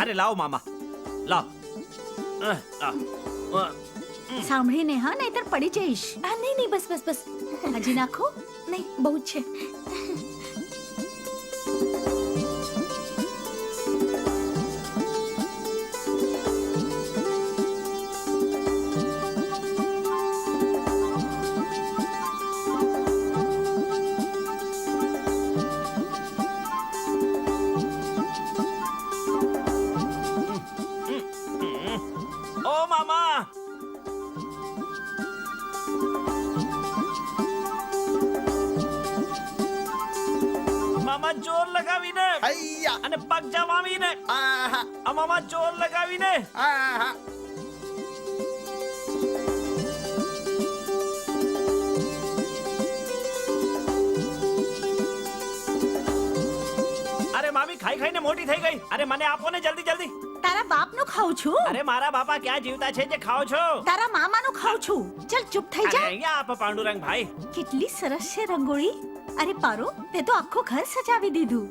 અરે લાવો મામા, લાવ. સાંભળીને હા, નહીતર પડી જઈશ. નહીં નહીં, બસ બસ બસ. હજી નાખો. નહીં, બહુ જ છે. ઓ મામા, મામા જોર લગાવીને હૈયા અને પગ જમાવીને. આહા આ મામા જોર લગાવીને. આહા અરે મામી ખાઈ ખાઈને મોટી થઈ ગઈ. અરે મને આપો ને જલ્દી જલ્દી. તારા બાપનું ખાઉં છું. અરે મારા બાપા ક્યાં જીવતા છે જે ખાઓ છો? તારા મામાનું ખાઉં છું. ચલ ચૂપ થઈ અરે જા. અહીંયા આપો પાંડુરંગ ભાઈ. કેટલી સરસ છે રંગોળી. અરે પારો, તે તો આખું ઘર સજાવી દીધું.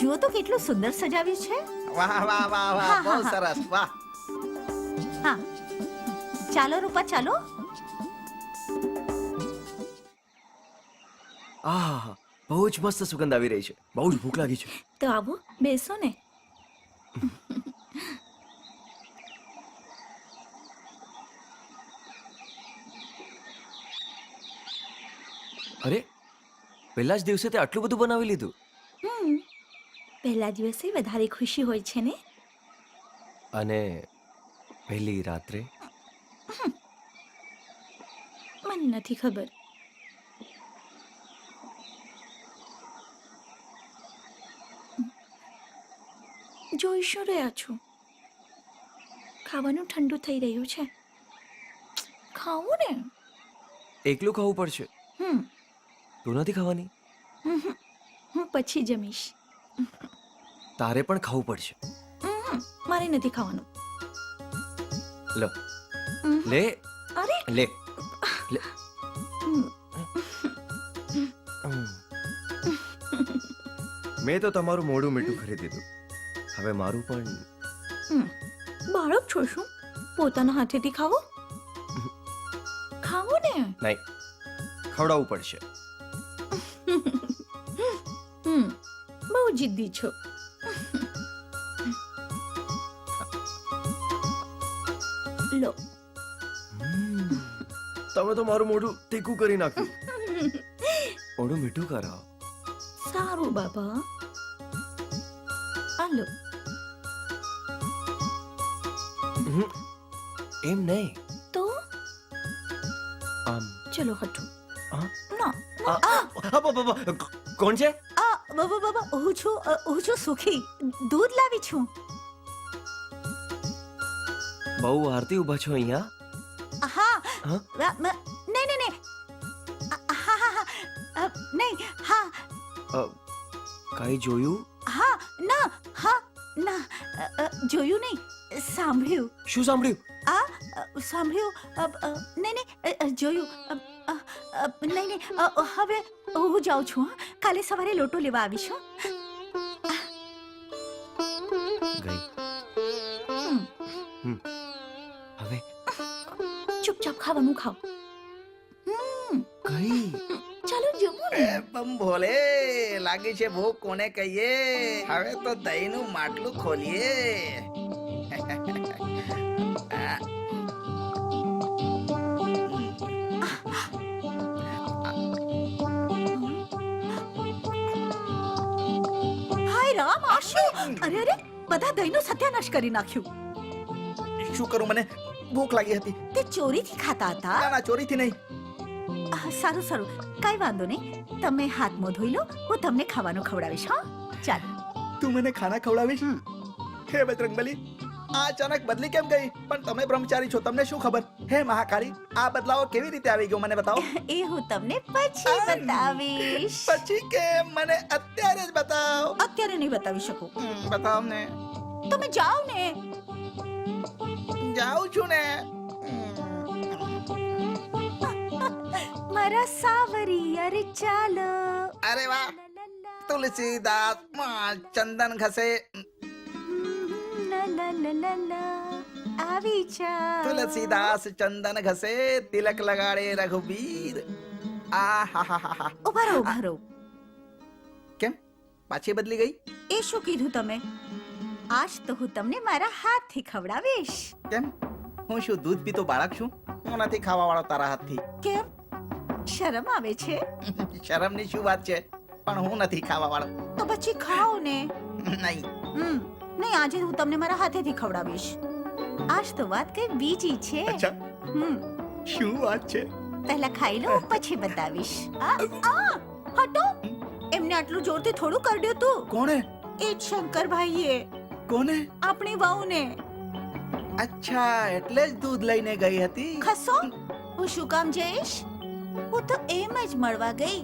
જુઓ તો કેટલું સુંદર સજાવ્યું છે. વાહ વાહ વાહ વાહ હા, બહુ હા, હા. સરસ વાહ. હા, ચાલો રૂપા ચાલો. આહા, બહુ જ મસ્ત સુગંધ આવી રહી છે. બહુ જ ભૂખ લાગી છે. તો આવો, બેસો ને. અરે, પહેલા જ દિવસે તે આટલું બધું બનાવી લીધું. પહેલા દિવસે વધારે ખુશી હોય છે ને. અને પહેલી રાત્રે મને નથી ખબર. જોઈ શું રહ્યા છો? ખાવાનું ઠંડુ થઈ રહ્યું છે. ખાવું ને. એકલું ખાવું પડશે. હમ તું નથી ખાવાની? હું પછી જમીશ. તારે પણ ખાવું પડશે. મારે નથી ખાવાનું. લો, લે અરે લે લે. મેં તો તમારું મોઢું મીઠું કરી દીધું. હવે મારું પણ. બાળક છો શું? પોતાના હાથેથી ખાવો. ખાવો ને. નહીં, ખવડાવવું પડશે. બહુ જિદ્દી છો. લો. તમે તો મારું મોઢું તીખું કરી નાખ્યું. મોઢું મીઠું કરાવો. સારું બાબા. આ લો. એમ નહીં, તો આમ. ચલો હટો. હા? ના કોણ છે? બાબા બાબા, હું છું સુખી. દૂધ લાવી છું. બહુ આરતી ઊભા છો અહીંયા. હા. હા? નહીં નહીં નહીં. હા હા હા. નહીં. હા કઈ જોયું? હા. ના. હા ના. જોયું નહીં, સાંભળ્યું. શું સાંભળ્યું? સાંભળ્યું. નહીં નહીં, જોયું. નહીં નહીં, હવે હું જાઉં છું. હા, કાલે સવારે લોટો લેવા આવીશ. હો. ગઈ. હવે ચૂપચાપ ખાવાનું ખાઓ. કઈ? ચાલો જમો ને. એ બમ ભોલે લાગી છે ભૂખ કોને કહીએ. હવે તો દહીંનું માટલું ખોલીએ. હાય રામ, આ શું? અરે અરે, બધા દહીંનો સત્યાનાશ કરી નાખ્યું. શું કરું, મને ભૂખ લાગી હતી. તે ચોરીથી ખાતા હતા. ના ના, ચોરીથી નહીં. સારું સારું, કઈ વાંધો નહીં. તમે હાથ મોં ધોઈ લો, હું તમને ખાવાનું ખવડાવીશ. હા, ચાલો. તું મને ખાના ખવડાવીશ? હે બજરંગબલી, આ અચાનક બદલી કેમ ગઈ? પણ તમે બ્રહ્મચારી છો, તમને શું ખબર? હે મહાકાળી, આ બદલાવો કેવી રીતે આવી ગયો મને બતાવો. એ હું તમને પછી બતાવીશ. પછી કેમ? મને અત્યારે જ બતાવ. અત્યારે નહીં બતાવી શકું. બતાવ ને. તમે જાઓ ને. જાઉં છું ને. મારા સાવરી, અરે ચાલો. અરે વાહ, તુલસીદાસ ચંદન ઘસે. લા લા લા લા આવી જા તુલસીદાસ ચંદન ઘસે તિલક લગાડે રઘુબીર. આ હા હા હા હા. ઉભા રહો. કેમ પાછી બદલી ગઈ? એ શું કીધું તમે? આજ તો હું તમને મારા હાથથી ખવડાવીશ. કેમ હું શું દૂધ પીતો બાળક છું? હું નથી ખાવા વાળો તારા હાથથી. કેમ શરમ આવે છે? શરમની શું વાત છે? પણ હું નથી ખાવા વાળો. તો પછી ખાઓ ને. નહીં. નહીં, આજે હું તમને મારા હાથેથી ખવડાવીશ. આજ તો વાત કઈ બીજી છે. અચ્છા શું વાત છે? પહેલા ખાઈ લો પછી બતાવીશ. હટો. એમને આટલું જોરથી થોડું કરડ્યું તું. કોણે? એ જ શંકરભાઈએ. કોને? આપણી વહુને. અચ્છા એટલે જ દૂધ લઈને ગઈ હતી. ખસો. હું શું કામ જઈશ? હું તો એમ જ મળવા ગઈ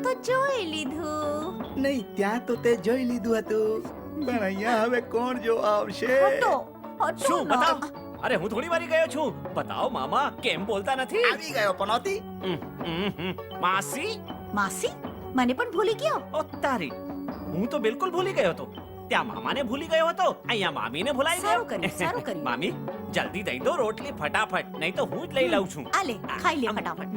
તો જોઈ લીધું. નહીં ત્યાં તો તે જોઈ લીધું હતું પણ અહીંયા હવે કોણ જો આવશે? હટો. શું બતાવ? અરે હું થોડી વારી ગયો છું. બતાવો મામા, કેમ બોલતા નથી? આવી ગયો પનોતી. માસી, માસી મને પણ ભૂલી ગયો. ઓ તારી, હું તો બિલકુલ ભૂલી ગયો હતો. ત્યાં મામાને ભૂલી ગયો હતો, અહીંયા મામીને ભૂલાઈ ગયો. સારું કર્યું. મામી જલ્દી દઈ દો રોટલી ફટાફટ, નહીં તો હું જ લઈ લઉં છું. આ લે ખાઈ લે ફટાફટ.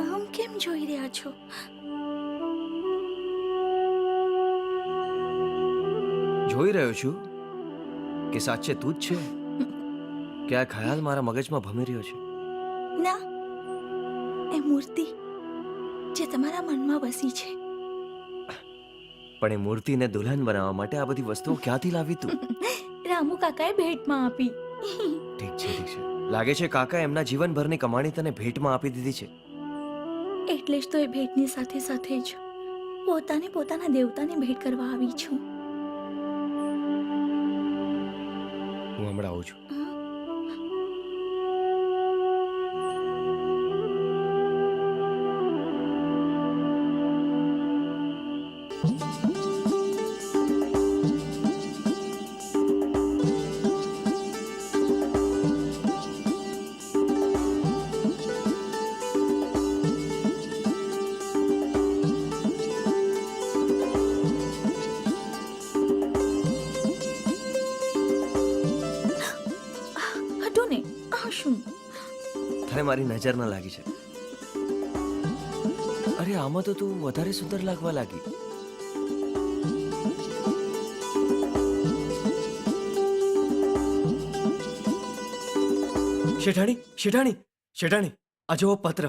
આમ કેમ જોઈ રહ્યા છો? જોઈ રહ્યો છું કે સાચે તું જ છે કે આ ખ્યાલ મારા મગજમાં ભમી રહ્યો છે. ના, એ મૂર્તિ જે તમારા મનમાં વસી છે. પણ એ મૂર્તિને દુલ્હન બનાવવા માટે આ બધી વસ્તુઓ ક્યાંથી લાવી તું? રામુ કાકાએ ભેટમાં આપી. ઠીક છે ઠીક છે. લાગે છે કાકા એમના જીવનભરની કમાણી તને ભેટમાં આપી દીધી છે. એટલે જ તો એ ભેટની સાથે સાથે જ પોતાના દેવતાને ભેટ કરવા આવી છું. હું હમણાં આવું છું. હટો ને, આ શું? તને મારી નજર ન લાગી છે? અરે આમાં તો તું વધારે સુંદર લાગવા લાગી. શેઠાણી શેઠાણી શેઠાણી, આ જુઓ પત્ર.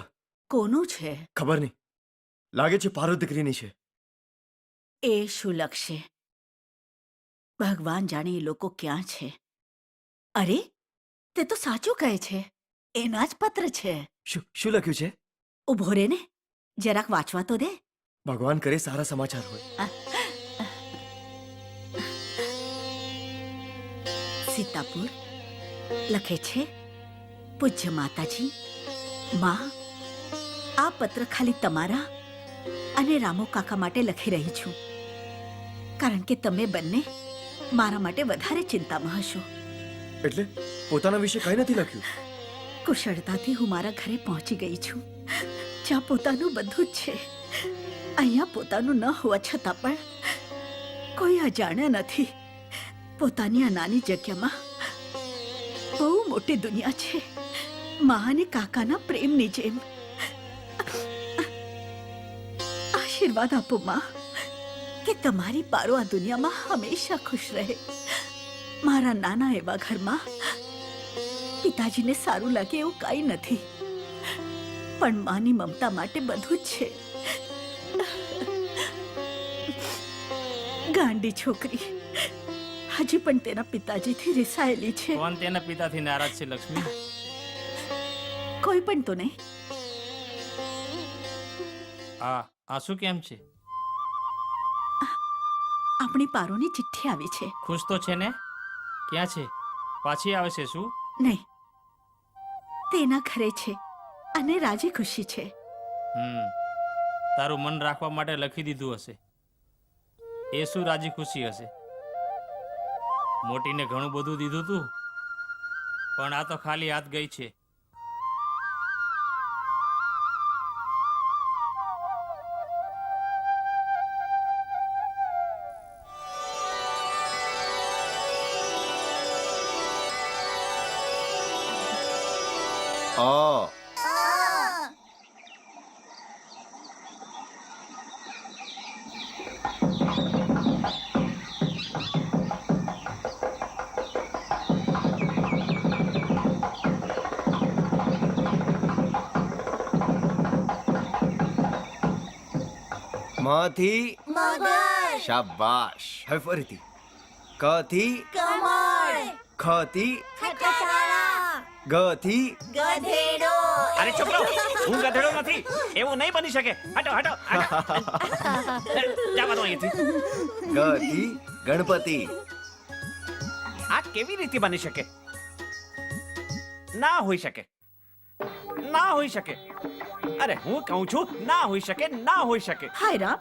કોનું છે? ખબર નહીં, લાગે છે પારો દીકરીની છે. એ શું લખશે? ભગવાન જાણે એ લોકો ક્યાં છે. અરે તે તો સાચું કહે છે. એના જ પત્ર છે. શું શું લખ્યું છે? ઉભો રે ને, જરાક વાંચવા તો દે. ભગવાન કરે સારા સમાચાર હોય. સીતાપુર લખે છે, પૂજ્ય માતાજી, માં, આ પત્ર ખાલી તમારા અને રામો કાકા માટે લખી રહી છું, કારણ કે તમે બંને મારા માટે વધારે ચિંતામાં હશો. એટલે પોતાના વિશે કંઈ નથી લખ્યું? કુશળતાથી હું મારા ઘરે પહોંચી ગઈ છું, જ્યાં પોતાનું બધું જ છે. અહીંયા પોતાનું ન હોવા છતાં પણ કોઈ અજાણ્યા નથી. પોતાની આ નાની જગ્યામાં બહુ મોટી દુનિયા છે, મા અને કાકાના પ્રેમની જેમ. આશીર્વાદ આપો માં, કે તમારી પારો આ દુનિયામાં હંમેશા ખુશ રહે. મારા નાના એવા ઘરમાં પિતાજીને સારું લાગે એવું કાંઈ નથી, પણ માની મમતા માટે બધું જ છે. ગાંડી છોકરી હજી પણ તેના પિતાજીથી રિસાયેલી છે. કોણ તેના પિતાથી નારાજ છે લક્ષ્મી? કોઈ પણ તો નહીં. આ શું કેમ છે? આપણી પારોની ચિઠ્ઠી આવી છે. ખુશ તો છે ને? ક્યાં છે? પાછી આવે છે શું? નહીં, તેના ઘરે છે અને રાજી ખુશી છે. તારું મન રાખવા માટે લખી દીધું હશે. એ શું રાજી ખુશી હશે? મોટીને ઘણું બધું દીધું તું, પણ આ તો ખાલી હાથ ગઈ છે. અ માંથી શાબાશ. હવે ફરીથી કથી ખથી ગથી અરે છોકરો, હું ગધેડો નથી, એવું નહીં બની શકે. હટો હટો જવા દો અહીંથી. ગથી ગણપતિ. આ કેવી રીતે બની શકે? ના હોઈ શકે, ના હોઈ શકે. અરે હું કહું છું ના હોઈ શકે, ના હોઈ શકે. હાય રામ,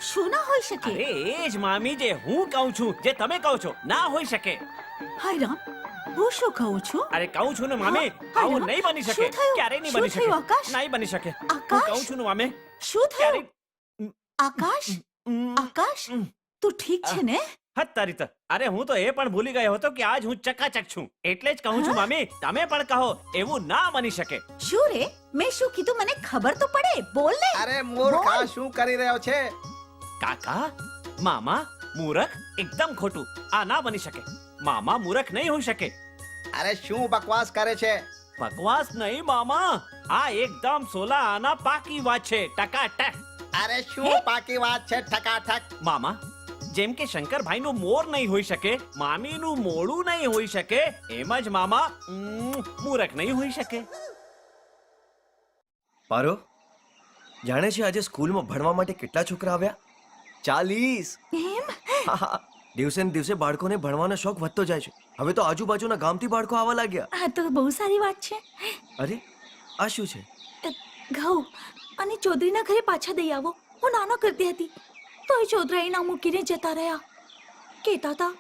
શું ના હોઈ શકે? અરે એ જ મામી, જે હું કહું છું, જે તમે કહો છો, ના હોઈ શકે. હાય રામ, હું શું કહું છું? અરે કહું છું ને મામી, હા, આવું હા. નહીં બની શકે. શું થયું? ક્યારેય નહીં શું બની શકે. થયું, આકાશ? નહીં બની શકે. હું આકાશ? કહું છું ને મામી, શું થયું? ક્યારેય આકાશ, આકાશ, ઉમ. તું ઠીક છે ને? હદ તારી તો. અરે હું તો એ પણ ભૂલી ગયો હતો કે આજ હું ચકાચક છું. એટલે જ કહું છું મામી, તમે પણ કહો, એવું ના બની શકે. શું રે, મેં શું કીધું મને ખબર તો પડે, બોલ ને. અરે મૂર્ખા, શું કરી રહ્યો છે? કાકા, મામા, મૂરખ, એકદમ ખોટું. આ ના બની શકે. મામા મૂરખ નહીં હોઈ શકે. અરે શું બકવાસ કરે છે? બકવાસ નહીં મામા, આ એકદમ સોલા આના પાકી વાત છે, ટકાટક. અરે શું પાકી વાત છે? ઠકાઠક. મામા, જેમ કે શંકરભાઈનું મોર નહીં હોઈ શકે, મામીનું મોડું નહીં હોઈ શકે, એમ જ મામા મૂરખ નહીં હોઈ શકે. પારો, જાણે છે આજે સ્કૂલમાં ભણવા માટે કેટલા છોકરા આવ્યા? 40. એમ? હા, હા. દિવસે ને દિવસે બાળકોને ભણવાનો શોખ વધતો જાય છે. હવે તો આજુબાજુના ગામથી બાળકો આવવા લાગ્યા. આ તો બહુ સારી વાત છે. અરે આ શું છે? ઘઉં અને ચૌધરીના ઘરે પાછા દઈ આવો. હું નાનો કરતી હતી તો એ ચૌધરાઈ ના મૂકીને જતા રહ્યા. કહેતા હતા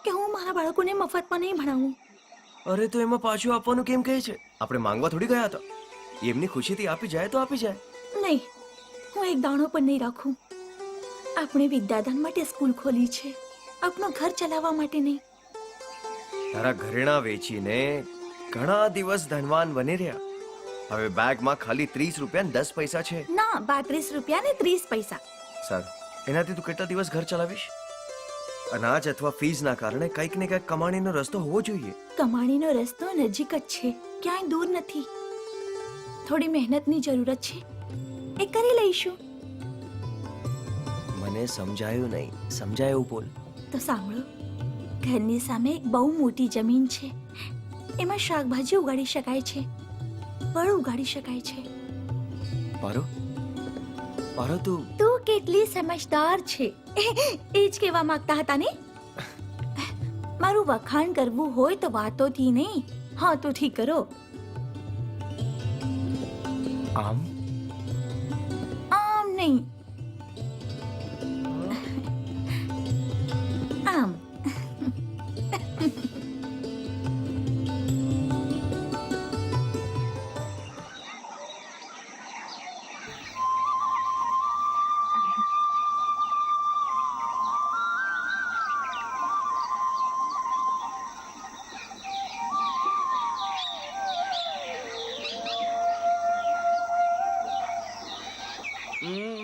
કે હું મારા બાળકોને મફતમાં નહીં ભણાવું. અરે તો એમાં પાછું આપવાનું કેમ કહે છે? આપણે માંગવા થોડી ગયા હતા. એમની ખુશીથી આપી જાય તો આપી જાય. નહીં, હું એક દાણો પણ નહીં રાખું. આપણે વિદ્યાદાન માટે સ્કૂલ ખોલી છે, આપનું ઘર ચલાવવા માટે નહીં. તારા ઘરેણા વેચીને ઘણા દિવસ ધનવાન બની રહ્યા. હવે બેગમાં ખાલી 30 રૂપિયા ને 10 પૈસા છે. ના, 32 રૂપિયા ને 30 પૈસા. સારું, એનાથી તું કેટલા દિવસ ઘર ચલાવીશ? અનાજ અથવા ફીઝના કારણે કંઈક ને કંઈક કમાણીનો રસ્તો હોવો જોઈએ. કમાણીનો રસ્તો નજીક જ છે, ક્યાંય દૂર નથી. થોડી મહેનતની જરૂરત છે, એ કરી લઈશું. મને સમજાયું નહીં, સમજાય એવું બોલ. તો સાંભળો, ઘરની સામે એક બહુ મોટી જમીન છે. એમાં શાકભાજી ઉગાડી શકાય છે, ફળ ઉગાડી શકાય છે. પારો, પારો તું તું કેટલી સમજદાર છે એ જ કહેવા માંગતા હતા ને? મારું વખાણ કરવું હોય તો વાતોથી નહીં, હાથોથી કરો. આમ આમ નહીં, આમ.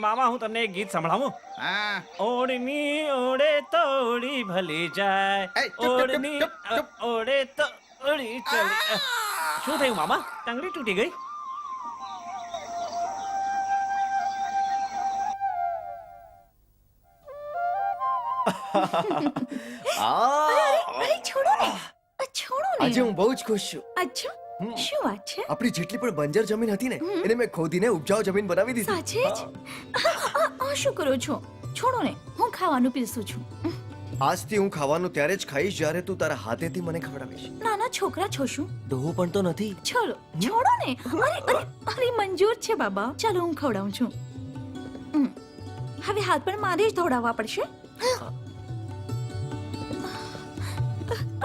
મામા, હું તમને એક ગીત સંભળાવું. હા. ઓળની ઓળે તોડી ભલી જાય, એ, ચૂપ, ચૂપ, ઓળની ચૂપ, ચૂપ. ઓળે તોડી ચલી. શું થયું મામા? ટંગડી તૂટી ગઈ? અરે છોડો ને, છોડો ને. આજે હું બહુ જ ખુશ છું. અચ્છા, શું વાત છે? આપણી જેટલી પણ બંજર જમીન હતી ને એને મેં ખોદીને ઉપજાઉ જમીન બનાવી દીધી. સાચે જ? આ શું કરો છો? છોડો ને, હું ખાવાનું પીરસું છું. આજથી હું ખાવાનું ત્યારે જ ખાઈશ જ્યારે તું તારા હાથેથી મને ખવડાવીશ. નાના છોકરા છો શું? ડોહો પણ તો નથી. છોડો છોડો ને. અરે અરે અરે મંજૂર છે બાબા. ચાલો હું ખવડાવું છું. હવે હાથ પણ મારે જ ધોડાવવા પડશે.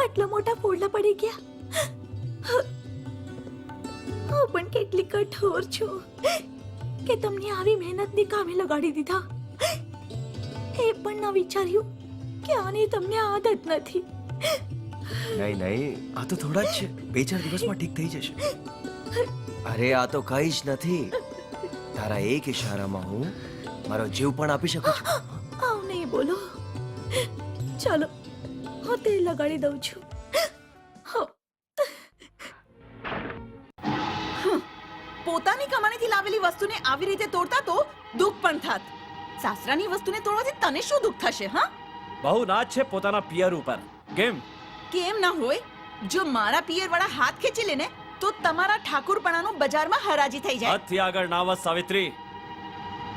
આટલા મોટા ફોડલા પડી ગયા. હું પણ કેટલી કઠોર છું કે તમને આવી મહેનતની કામે લગાડી દીધા. એ પણ ન વિચાર્યું કે આની તમને આદત નથી. નહીં નહીં, આ તો થોડા જ છે. 2-4 દિવસમાં ઠીક થઈ જશે. અરે આ તો કઈ જ નથી. તારા એક ઈશારામાં હું મારો જીવ પણ આપી શકું છું. આવ નહીં બોલો. ચાલો હું તેલ લગાડી દઉં છું. પોતાની કમાણીથી લાવેલી વસ્તુને આવી રીતે તોડતા તો દુઃખ પણ થાત. સાસરાની વસ્તુને તોડવાથી તને શું દુઃખ થશે? હા, બહુ નાચ છે પોતાના પિયર ઉપર. કેમ? કેમ ના હોય? જો મારા પિયરવાળા હાથ ખેંચી લે ને તો તમારા ઠાકુરપણાનું બજારમાં હરાજી થઈ જાય. હદથી આગળ ના વસ સાવિત્રી.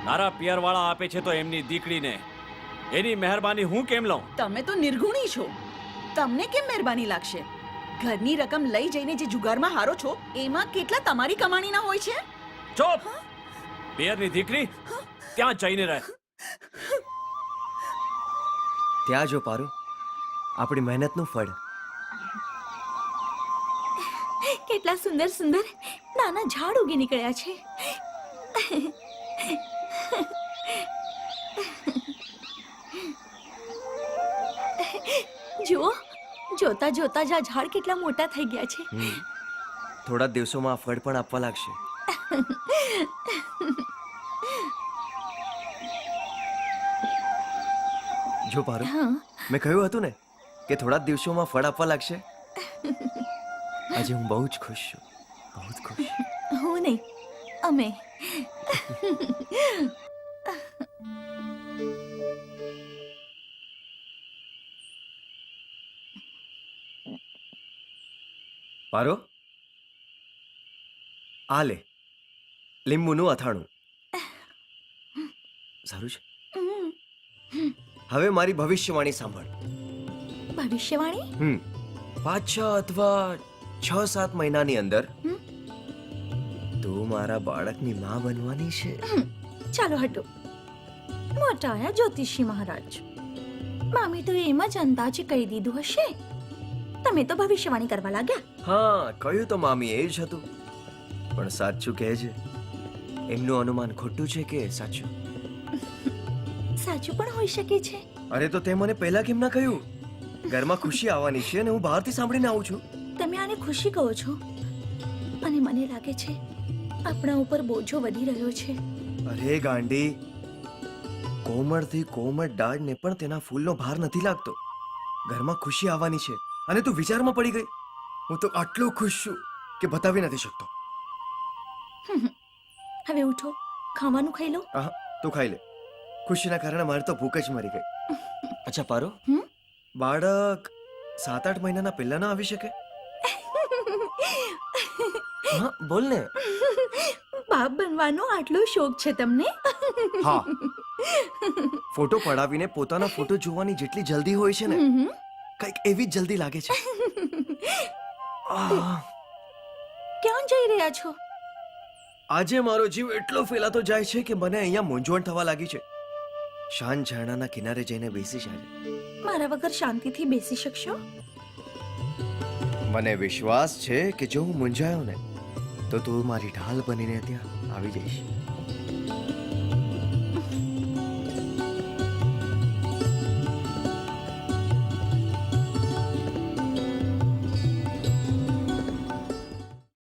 તારા પિયર વાળા આપે છે તો એમની દીકરીને એની મહેરબાની હું કેમ લઉં? તમે તો નિર્ગુણી છો. તમને કેમ મહેરબાની લાગશે? ઘરની રકમ લઈ જઈને જે જુગારમાં હારો છો એમાં કેટલા તમારી કમાણીના હોય છે? ચૂપ! પિયરની દીકરી ત્યાં જઈને રહે. ત્યાં જો પારો, આપણી મહેનતનું ફળ. કેટલા સુંદર સુંદર નાના ઝાડ ઉગી નીકળ્યા છે. જુઓ, જોતા જોતા જ આ ઝાડ કેટલા મોટા થઈ ગયા છે. થોડા જ દિવસોમાં આ ફળ પણ આપવા લાગશે. જો પારો, હા, મેં કહ્યું હતું ને કે થોડા જ દિવસોમાં ફળ આપવા લાગશે. આજે હું બહુ જ ખુશ છું, બહુ જ ખુશ. હું નહીં, અમે. પારો, આ લે લીંબુનું અથાણું. સારું છે. હવે મારી ભવિષ્યવાણી સાંભળ. ભવિષ્યવાણી? 5-6 અથવા 6-7 મહિનાની અંદર હમ. તું મારા બાળકની માં બનવાની છે. ચાલો હટો. મોટા આયા જ્યોતિષી મહારાજ. મામી તો એમ જ અંદાજે કહી દીધું હશે. તમે તો ભવિષ્યવાણી કરવા લાગ્યા. હા, કહ્યું તો મામી એ જ હતું. પણ સાચું કહેજે, એમનું અનુમાન ખોટું છે કે સાચું? સાચું પણ હોઈ શકે છે. અરે તો તે મને પહેલા કેમ ના કહ્યું? ઘરમાં ખુશી આવવાની છે અને હું બહારથી સાંભળીને આવું છું. તમે આને ખુશી કહો છો અને મને લાગે છે આપણા ઉપર બોજો વધી રહ્યો છે. અરે ગાંડી, કોમળથી કોમળ ડાળને પણ તેના ફૂલનો ભાર નથી લાગતો. ઘરમાં ખુશી આવવાની છે અને તું વિચારમાં પડી ગઈ. હું તો આટલો ખુશ છું કે બતાવી નથી શકતો. હવે ઉઠો, ખાવાનું ખાઈ લો. આહ, તું ખાઈ લે. ખુશીના કારણે મારે તો ભૂખ જ મરી ગઈ. અચ્છા પારો, બાળક 7-8 મહિનાના પહેલા ના આવી શકે? હા, બોલ ને. બાપ બનવાનો આટલો શોખ છે તમને? હા, ફોટો પડાવીને પોતાના ફોટો જોવાની જેટલી જલ્દી હોય છે ને, કંઈક એવી જ જલ્દી લાગે છે. આહ, ક્યાં જઈ રહ્યા છો? આજે મારો જીવ એટલો ફેલાતો જાય છે કે મને અહીંયા મૂંઝવણ થવા લાગી છે. શાંત ઝરણાના કિનારે જઈને બેસીશ આજે. મારા વગર શાંતિથી બેસી શકશો? મને વિશ્વાસ છે કે જો હું મૂંઝાયો ને તો તું મારી ઢાલ બનીને ત્યાં આવી જઈશ.